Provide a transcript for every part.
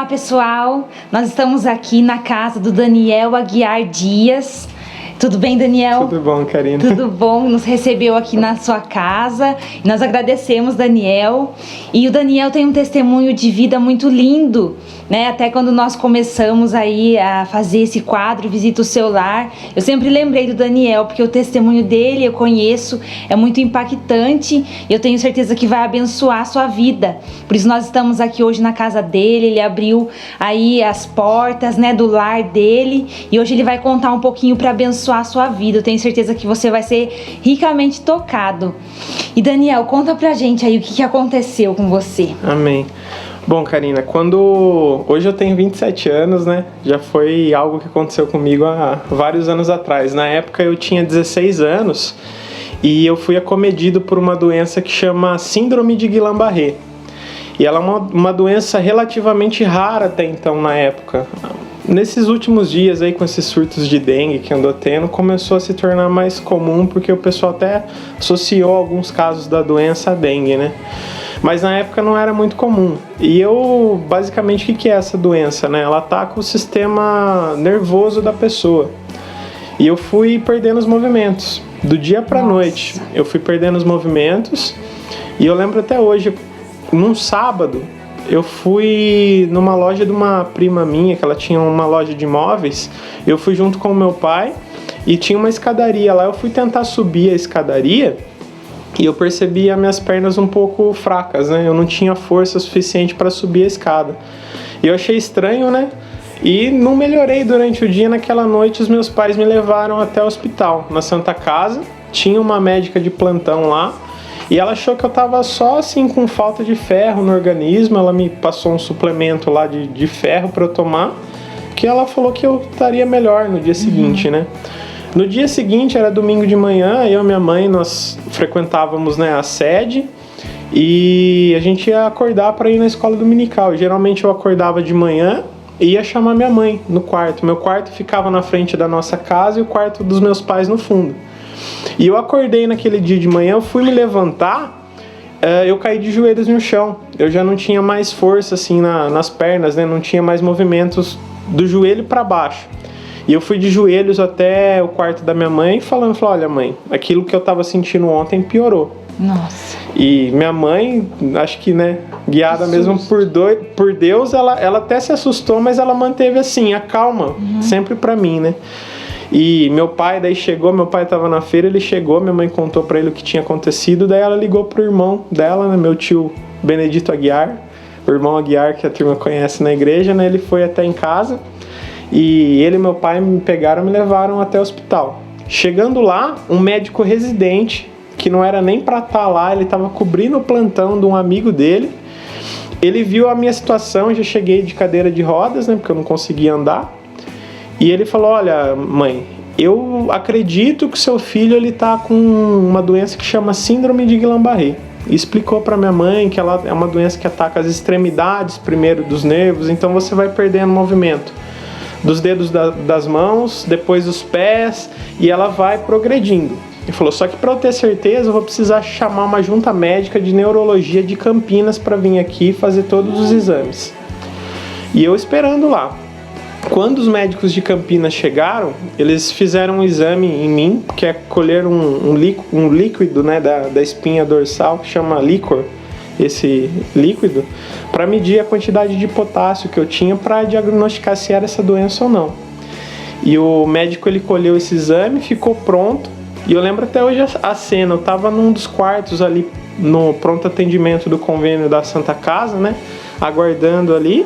Olá, pessoal. Nós estamos aqui na casa do Daniel Aguiar Dias. Tudo bem, Daniel? Tudo bom, Karina. Tudo bom, nos recebeu aqui na sua casa. Nós agradecemos, Daniel. E o Daniel tem um testemunho de vida muito lindo, né? Até quando nós começamos aí a fazer esse quadro, Visita o Seu Lar, eu sempre lembrei do Daniel, porque o testemunho dele eu conheço, é muito impactante e eu tenho certeza que vai abençoar a sua vida. Por isso nós estamos aqui hoje na casa dele, ele abriu aí as portas, né, do lar dele e hoje ele vai contar um pouquinho para abençoar a sua vida. Eu tenho certeza que você vai ser ricamente tocado. E Daniel, conta pra gente aí o que aconteceu com você. Amém. Bom, Karina, hoje eu tenho 27 anos, né? Já foi algo que aconteceu comigo há vários anos atrás. Na época eu tinha 16 anos e eu fui acometido por uma doença que chama Síndrome de Guillain-Barré. E ela é uma doença relativamente rara até então na época. Nesses últimos dias aí, com esses surtos de dengue que andou tendo, começou a se tornar mais comum, porque o pessoal até associou alguns casos da doença à dengue, né? Mas na época não era muito comum. E basicamente, o que é essa doença, né? Ela ataca o sistema nervoso da pessoa. E eu fui perdendo os movimentos. Do dia pra noite, eu fui perdendo os movimentos. E eu lembro até hoje, num sábado, eu fui numa loja de uma prima minha, que ela tinha uma loja de imóveis. Eu fui junto com o meu pai e tinha uma escadaria lá. Eu fui tentar subir a escadaria e eu percebi as minhas pernas um pouco fracas, né? Eu não tinha força suficiente para subir a escada. E eu achei estranho, né? E não melhorei durante o dia. Naquela noite, os meus pais me levaram até o hospital, na Santa Casa. Tinha uma médica de plantão lá. E ela achou que eu tava só assim com falta de ferro no organismo. Ela me passou um suplemento lá de ferro para eu tomar, que ela falou que eu estaria melhor no dia seguinte, né? No dia seguinte, era domingo de manhã, eu e minha mãe, nós frequentávamos, né, a sede e a gente ia acordar para ir na escola dominical. Geralmente eu acordava de manhã e ia chamar minha mãe no quarto. Meu quarto ficava na frente da nossa casa e o quarto dos meus pais no fundo. E eu acordei naquele dia de manhã, eu fui me levantar, eu caí de joelhos no chão. Eu já não tinha mais força assim nas pernas, né? Não tinha mais movimentos do joelho para baixo. E eu fui de joelhos até o quarto da minha mãe falando, olha mãe, aquilo que eu tava sentindo ontem piorou. Nossa. E minha mãe, acho que, né, guiada mesmo por Deus, ela até se assustou, mas ela manteve assim, a calma, sempre pra mim, né? E meu pai daí chegou, meu pai tava na feira, ele chegou, minha mãe contou pra ele o que tinha acontecido, daí ela ligou pro irmão dela, né, meu tio Benedito Aguiar, o irmão Aguiar que a turma conhece na igreja, né, ele foi até em casa e ele e meu pai me pegaram e me levaram até o hospital. Chegando lá, um médico residente, que não era nem pra estar lá, ele tava cobrindo o plantão de um amigo dele, ele viu a minha situação, eu já cheguei de cadeira de rodas, né, porque eu não conseguia andar. E ele falou, olha mãe, eu acredito que seu filho ele tá com uma doença que chama Síndrome de Guillain-Barré. E explicou para minha mãe que ela é uma doença que ataca as extremidades primeiro dos nervos, então você vai perdendo movimento dos dedos das mãos, depois dos pés, e ela vai progredindo. Ele falou, só que para eu ter certeza eu vou precisar chamar uma junta médica de neurologia de Campinas para vir aqui fazer todos os exames. E eu esperando lá. Quando os médicos de Campinas chegaram, eles fizeram um exame em mim, que é colher um líquido, né, da espinha dorsal, que chama líquor, esse líquido, para medir a quantidade de potássio que eu tinha para diagnosticar se era essa doença ou não. E o médico ele colheu esse exame, ficou pronto, e eu lembro até hoje a cena, eu estava num dos quartos ali no pronto atendimento do convênio da Santa Casa, né, aguardando ali.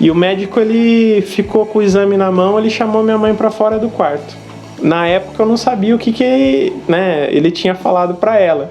E o médico ele ficou com o exame na mão, ele chamou minha mãe para fora do quarto. Na época eu não sabia o que né, ele tinha falado para ela.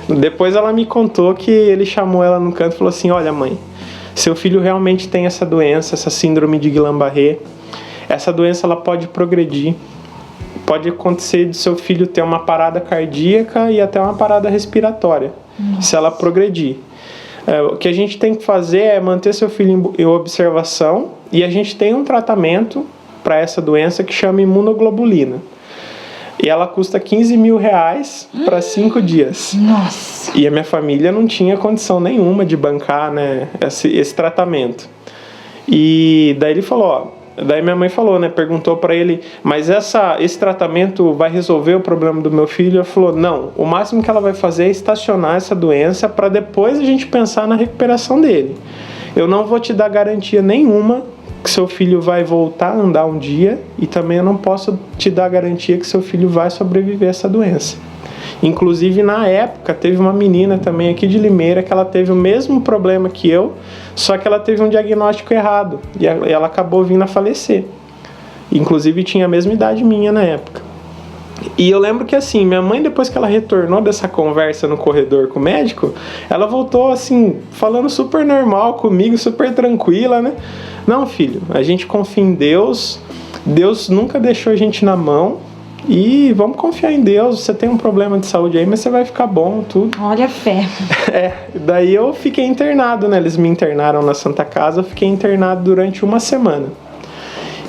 Depois ela me contou que ele chamou ela no canto e falou assim, olha mãe, seu filho realmente tem essa doença, essa síndrome de Guillain-Barré. Essa doença ela pode progredir. Pode acontecer de seu filho ter uma parada cardíaca e até uma parada respiratória, se ela progredir. O que a gente tem que fazer é manter seu filho em observação e a gente tem um tratamento para essa doença que chama imunoglobulina. E ela custa R$15 mil para 5 dias. Nossa! E a minha família não tinha condição nenhuma de bancar, né, esse tratamento. E daí ele falou, ó, daí minha mãe falou, né, perguntou para ele, mas esse tratamento vai resolver o problema do meu filho? Ele falou, não, o máximo que ela vai fazer é estacionar essa doença para depois a gente pensar na recuperação dele. Eu não vou te dar garantia nenhuma que seu filho vai voltar a andar um dia, e também eu não posso te dar garantia que seu filho vai sobreviver a essa doença. Inclusive, na época, teve uma menina também aqui de Limeira que ela teve o mesmo problema que eu, só que ela teve um diagnóstico errado e ela acabou vindo a falecer. Inclusive, tinha a mesma idade minha na época. E eu lembro que assim, minha mãe, depois que ela retornou dessa conversa no corredor com o médico, ela voltou assim, falando super normal comigo, super tranquila, né? Não, filho, a gente confia em Deus, Deus nunca deixou a gente na mão, e vamos confiar em Deus. Você tem um problema de saúde aí, mas você vai ficar bom, tudo. Olha a fé. Daí eu fiquei internado, né? Eles me internaram na Santa Casa, eu fiquei internado durante uma semana.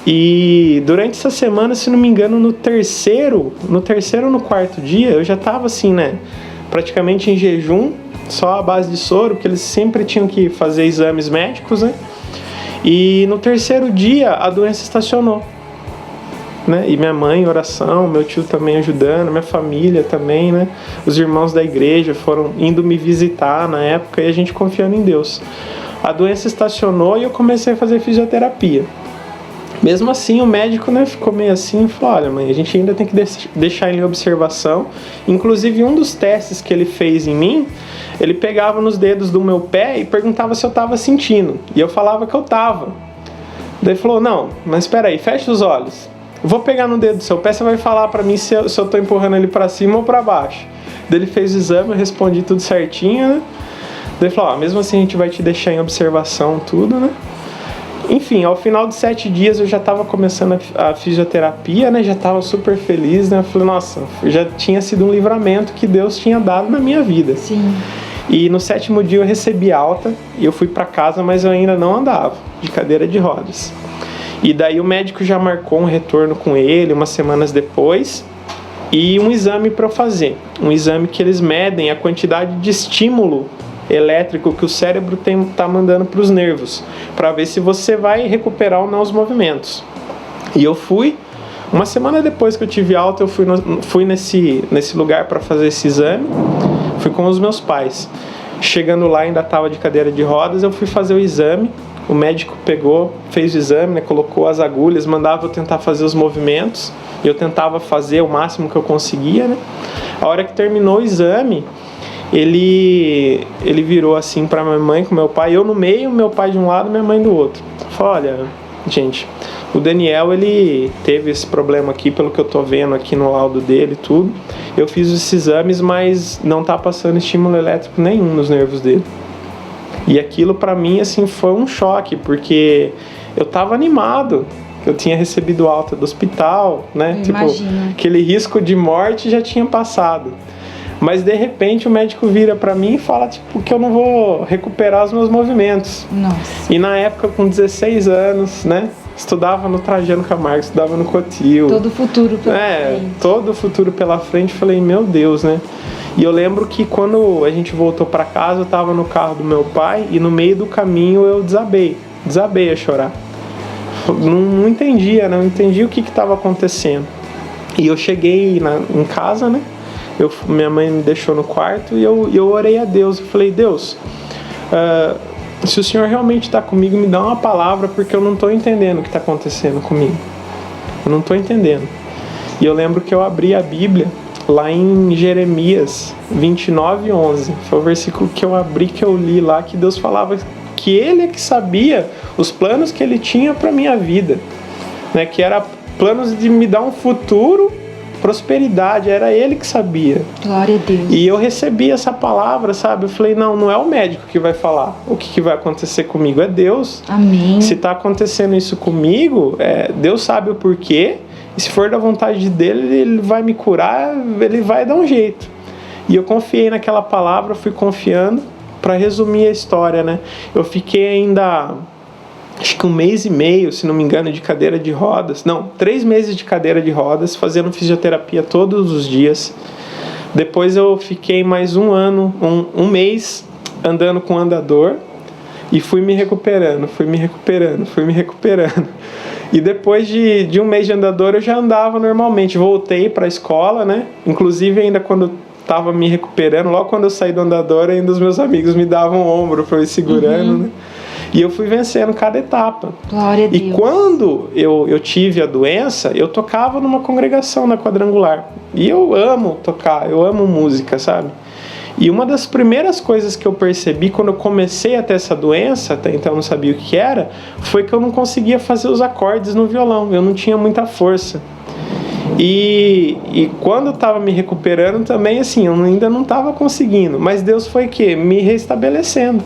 E durante essa semana, se não me engano, no terceiro ou no quarto dia, eu já tava assim, né? Praticamente em jejum, só à base de soro, porque eles sempre tinham que fazer exames médicos, né? E no terceiro dia, a doença estacionou. Né? E minha mãe em oração, meu tio também ajudando, minha família também, né? Os irmãos da igreja foram indo me visitar na época e a gente confiando em Deus. A doença estacionou e eu comecei a fazer fisioterapia. Mesmo assim, o médico, né, ficou meio assim e falou, olha mãe, a gente ainda tem que deixar ele em observação. Inclusive, um dos testes que ele fez em mim, ele pegava nos dedos do meu pé e perguntava se eu estava sentindo. E eu falava que eu estava. Daí ele falou, não, mas espera aí, fecha os olhos. Vou pegar no dedo do seu pé, você vai falar pra mim se eu tô empurrando ele pra cima ou pra baixo. Daí ele fez o exame, eu respondi tudo certinho, né? Daí ele falou, mesmo assim a gente vai te deixar em observação tudo, né? Enfim, ao final de 7 dias eu já tava começando a fisioterapia, né? Já tava super feliz, né? Eu falei, nossa, já tinha sido um livramento que Deus tinha dado na minha vida. Sim. E no 7º dia eu recebi alta e eu fui pra casa, mas eu ainda não andava, de cadeira de rodas. E daí o médico já marcou um retorno com ele umas semanas depois e um exame para eu fazer. Um exame que eles medem a quantidade de estímulo elétrico que o cérebro tá mandando para os nervos, para ver se você vai recuperar ou não os movimentos. E eu fui, uma semana depois que eu tive alta, eu fui nesse lugar para fazer esse exame, fui com os meus pais. Chegando lá, ainda estava de cadeira de rodas, eu fui fazer o exame. O médico pegou, fez o exame, né, colocou as agulhas, mandava eu tentar fazer os movimentos. E eu tentava fazer o máximo que eu conseguia, né? A hora que terminou o exame, ele virou assim para minha mãe com meu pai. Eu no meio, meu pai de um lado, minha mãe do outro. Falou, olha, gente, o Daniel, ele teve esse problema aqui, pelo que eu tô vendo aqui no laudo dele e tudo. Eu fiz esses exames, mas não tá passando estímulo elétrico nenhum nos nervos dele. E aquilo pra mim, assim, foi um choque, porque eu tava animado, eu tinha recebido alta do hospital, né? Tipo, aquele risco de morte já tinha passado. Mas de repente o médico vira pra mim e fala, tipo, que eu não vou recuperar os meus movimentos. Nossa. E na época, com 16 anos, né? Estudava no Trajano Camargo, estudava no Cotil. Todo o futuro pela frente. Todo o futuro pela frente. Falei, meu Deus, né? E eu lembro que quando a gente voltou pra casa, eu tava no carro do meu pai e no meio do caminho eu desabei a chorar. Não entendia, não entendia o que estava acontecendo. E eu cheguei em casa, né? Minha mãe me deixou no quarto e eu orei a Deus. Eu falei, Deus, se o Senhor realmente está comigo, me dá uma palavra, porque eu não estou entendendo o que está acontecendo comigo. Eu não estou entendendo. E eu lembro que eu abri a Bíblia lá em Jeremias 29:11. Foi o versículo que eu abri, que eu li lá, que Deus falava que Ele é que sabia os planos que Ele tinha para minha vida, né? Que era planos de me dar um futuro, prosperidade, era Ele que sabia. Glória a Deus. E eu recebi essa palavra, sabe? Eu falei, não é o médico que vai falar o que vai acontecer comigo, é Deus. Amém. Se está acontecendo isso comigo, Deus sabe o porquê. E se for da vontade dele, Ele vai me curar, Ele vai dar um jeito. E eu confiei naquela palavra, fui confiando. Para resumir a história, né? Eu fiquei ainda, acho que 1 mês e meio, se não me engano, de cadeira de rodas. Não, 3 meses de cadeira de rodas, fazendo fisioterapia todos os dias. Depois eu fiquei mais um mês andando com andador. E fui me recuperando. E depois de um mês de andador eu já andava normalmente. Voltei para a escola, né? Inclusive ainda quando estava me recuperando, logo quando eu saí do andador, ainda os meus amigos me davam o ombro para eu ir segurando, né? E eu fui vencendo cada etapa. Glória a Deus. E quando eu tive a doença, eu tocava numa congregação na Quadrangular. E eu amo tocar, eu amo música, sabe? E uma das primeiras coisas que eu percebi quando eu comecei a ter essa doença, até então eu não sabia o que era, foi que eu não conseguia fazer os acordes no violão, eu não tinha muita força. E quando eu estava me recuperando também, assim, eu ainda não estava conseguindo, mas Deus foi me restabelecendo.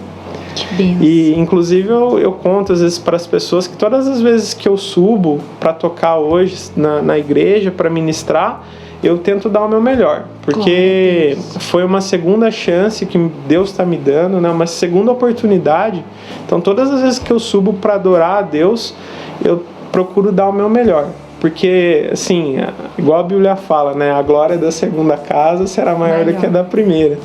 Que benção. E inclusive eu conto às vezes para as pessoas que todas as vezes que eu subo para tocar hoje na igreja, para ministrar, eu tento dar o meu melhor, porque foi uma segunda chance que Deus está me dando, né? Uma segunda oportunidade. Então todas as vezes que eu subo para adorar a Deus, eu procuro dar o meu melhor. Porque, assim, igual a Bíblia fala, né? A glória da segunda casa será maior do que a da primeira.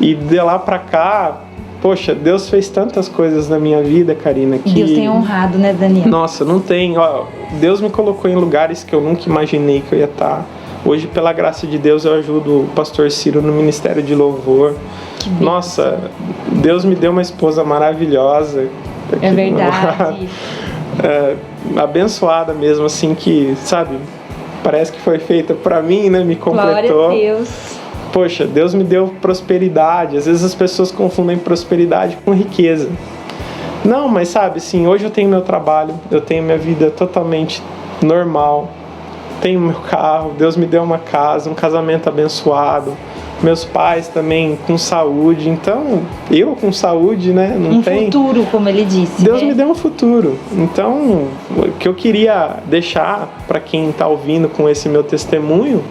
E de lá para cá, poxa, Deus fez tantas coisas na minha vida, Karina, que... Deus tem honrado, né, Daniel? Nossa, não tem. Ó, Deus me colocou em lugares que eu nunca imaginei que eu ia estar. Hoje, pela graça de Deus, eu ajudo o pastor Ciro no Ministério de Louvor. Nossa, Deus me deu uma esposa maravilhosa. É verdade. Abençoada mesmo, assim, que, sabe, parece que foi feita pra mim, né? Me completou. Glória a Deus. Poxa, Deus me deu prosperidade. Às vezes as pessoas confundem prosperidade com riqueza. Não, mas sabe, assim, hoje eu tenho meu trabalho, eu tenho minha vida totalmente normal. Tenho meu carro, Deus me deu uma casa, um casamento abençoado. Meus pais também com saúde. Então, eu com saúde, né? Não tem... futuro, como ele disse. Deus me deu um futuro. Então, o que eu queria deixar para quem está ouvindo com esse meu testemunho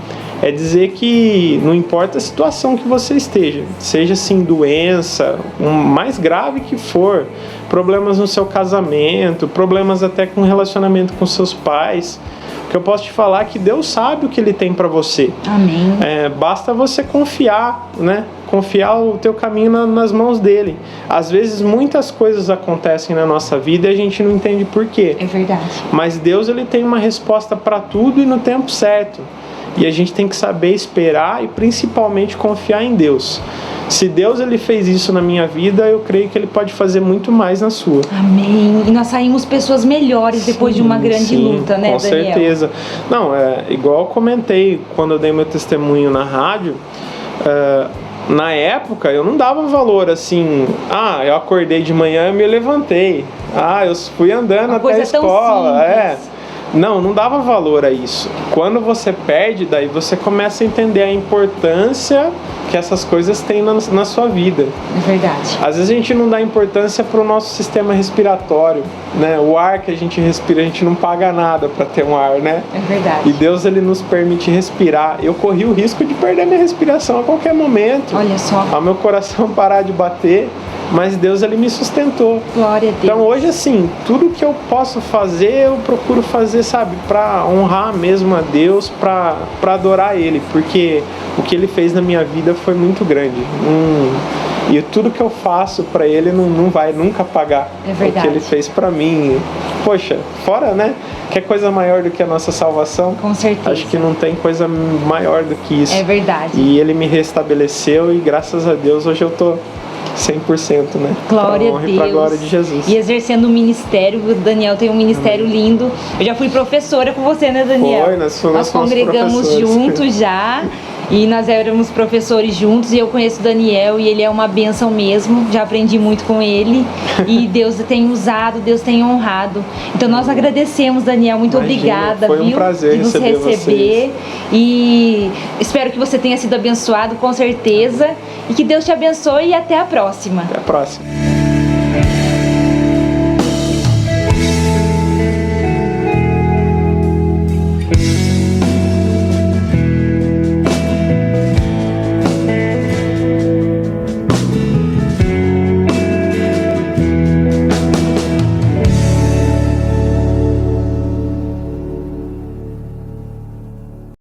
é dizer que não importa a situação que você esteja, seja assim doença, mais grave que for, problemas no seu casamento, problemas até com relacionamento com seus pais, que eu posso te falar que Deus sabe o que Ele tem para você. Amém. Basta você confiar, né? Confiar o teu caminho nas mãos dele. Às vezes muitas coisas acontecem na nossa vida e a gente não entende por quê. É verdade. Mas Deus, ele tem uma resposta para tudo e no tempo certo. E a gente tem que saber esperar e principalmente confiar em Deus. Se Deus ele fez isso na minha vida, eu creio que Ele pode fazer muito mais na sua. Amém. E nós saímos pessoas melhores depois de uma grande luta, né, com Daniel? Com certeza. Não, igual eu comentei quando eu dei meu testemunho na rádio, na época eu não dava valor assim, eu acordei de manhã e me levantei. Eu fui andando até a escola. Não dava valor a isso. Quando você perde, daí você começa a entender a importância que essas coisas têm na sua vida. É verdade. Às vezes a gente não dá importância para o nosso sistema respiratório, né? O ar que a gente respira, a gente não paga nada para ter um ar, né? É verdade. E Deus, ele nos permite respirar. Eu corri o risco de perder minha respiração a qualquer momento. Olha só. Ao meu coração parar de bater. Mas Deus, ele me sustentou. Glória a Deus. Então hoje, assim, tudo que eu posso fazer, eu procuro fazer, sabe, para honrar mesmo a Deus, para adorar Ele, porque o que Ele fez na minha vida foi muito grande. E tudo que eu faço para Ele não vai nunca pagar o que Ele fez para mim. Poxa, fora, né? Quer coisa maior do que a nossa salvação? Com certeza. Acho que não tem coisa maior do que isso. É verdade. E Ele me restabeleceu e graças a Deus hoje eu tô 100%, né? Glória a Deus. E pra glória de Jesus. E exercendo o ministério, o Daniel tem um ministério lindo. Eu já fui professora com você, né, Daniel? Foi, nós congregamos juntos já. E nós éramos professores juntos e eu conheço o Daniel e ele é uma bênção mesmo. Já aprendi muito com ele. E Deus tem usado, Deus tem honrado. Então nós agradecemos, Daniel. Muito obrigada, foi um prazer de nos receber. Vocês. E espero que você tenha sido abençoado, com certeza. E que Deus te abençoe e até a próxima. Até a próxima.